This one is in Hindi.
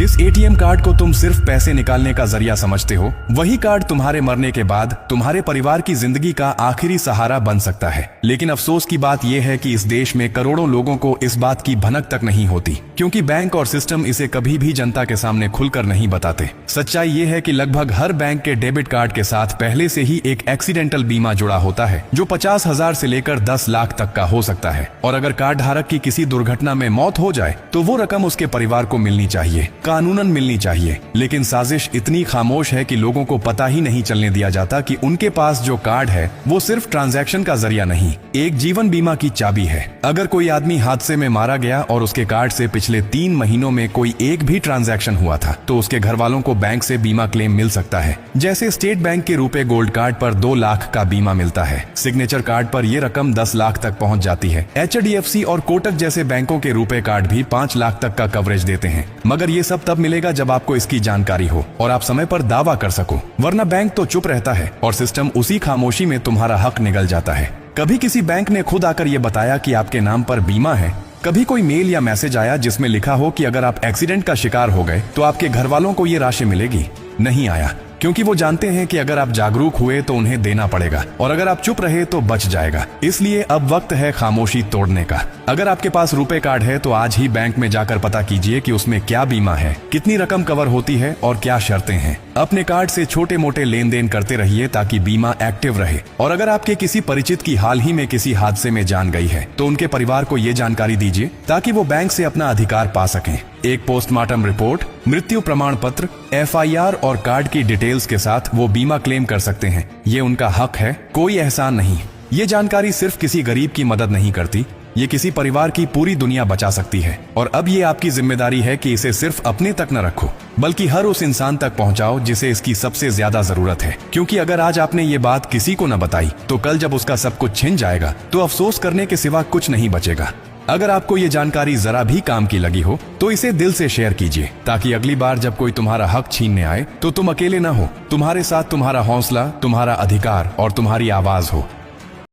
जिस एटीएम कार्ड को तुम सिर्फ पैसे निकालने का जरिया समझते हो, वही कार्ड तुम्हारे मरने के बाद तुम्हारे परिवार की जिंदगी का आखिरी सहारा बन सकता है। लेकिन अफसोस की बात यह है कि इस देश में करोड़ों लोगों को इस बात की भनक तक नहीं होती, क्योंकि बैंक और सिस्टम इसे कभी भी जनता के सामने खुलकर नहीं बताते। सच्चाई ये है कि लगभग हर बैंक के डेबिट कार्ड के साथ पहले से ही एक एक्सीडेंटल बीमा जुड़ा होता है, जो 50,000 से लेकर 10 लाख तक का हो सकता है। और अगर कार्ड धारक की किसी दुर्घटना में मौत हो जाए तो वो रकम उसके परिवार को मिलनी चाहिए, कानूनन मिलनी चाहिए। लेकिन साजिश इतनी खामोश है कि लोगों को पता ही नहीं चलने दिया जाता कि उनके पास जो कार्ड है वो सिर्फ ट्रांजैक्शन का जरिया नहीं, एक जीवन बीमा की चाबी है। अगर कोई आदमी हादसे में मारा गया और उसके कार्ड से पिछले 3 महीनों में कोई एक भी ट्रांजैक्शन हुआ था, तो उसके घर वालों को बैंक से बीमा क्लेम मिल सकता है। जैसे स्टेट बैंक के रुपए गोल्ड कार्ड पर 2 लाख का बीमा मिलता है, सिग्नेचर कार्ड पर यह रकम 10 लाख तक पहुंच जाती है। HDFC और कोटक जैसे बैंकों के रुपए कार्ड भी 5 लाख तक का कवरेज देते हैं। मगर ये सब तब मिलेगा जब आपको इसकी जानकारी हो और आप समय पर दावा कर सको, वरना बैंक तो चुप रहता है और सिस्टम उसी खामोशी में तुम्हारा हक निगल जाता है। कभी किसी बैंक ने खुद आकर यह बताया कि आपके नाम पर बीमा है। कभी कोई मेल या मैसेज आया जिसमें लिखा हो कि अगर आप एक्सीडेंट का शिकार हो गए तो आपके घर वालों को ये राशि मिलेगी? नहीं आया, क्योंकि वो जानते हैं कि अगर आप जागरूक हुए तो उन्हें देना पड़ेगा और अगर आप चुप रहे तो बच जाएगा। इसलिए अब वक्त है खामोशी तोड़ने का। अगर आपके पास रुपए कार्ड है तो आज ही बैंक में जाकर पता कीजिए कि उसमें क्या बीमा है, कितनी रकम कवर होती है और क्या शर्तें हैं। अपने कार्ड से छोटे मोटे लेन देन करते रहिए ताकि बीमा एक्टिव रहे। और अगर आपके किसी परिचित की हाल ही में किसी हादसे में जान गई है तो उनके परिवार को ये जानकारी दीजिए ताकि वो बैंक से अपना अधिकार पा सकें। एक पोस्टमार्टम रिपोर्ट, मृत्यु प्रमाण पत्र, FIR और कार्ड की डिटेल्स के साथ वो बीमा क्लेम कर सकते हैं। ये उनका हक है, कोई एहसान नहीं। ये जानकारी सिर्फ किसी गरीब की मदद नहीं करती, ये किसी परिवार की पूरी दुनिया बचा सकती है। और अब ये आपकी जिम्मेदारी है कि इसे सिर्फ अपने तक न रखो, बल्कि हर उस इंसान तक पहुंचाओ जिसे इसकी सबसे ज्यादा जरूरत है। क्योंकि अगर आज आपने ये बात किसी को न बताई तो कल जब उसका सब कुछ छिन जाएगा तो अफसोस करने के सिवा कुछ नहीं बचेगा। अगर आपको ये जानकारी जरा भी काम की लगी हो तो इसे दिल से शेयर कीजिए, ताकि अगली बार जब कोई तुम्हारा हक छीनने आए तो तुम अकेले न हो। तुम्हारे साथ तुम्हारा हौसला, तुम्हारा अधिकार और तुम्हारी आवाज हो।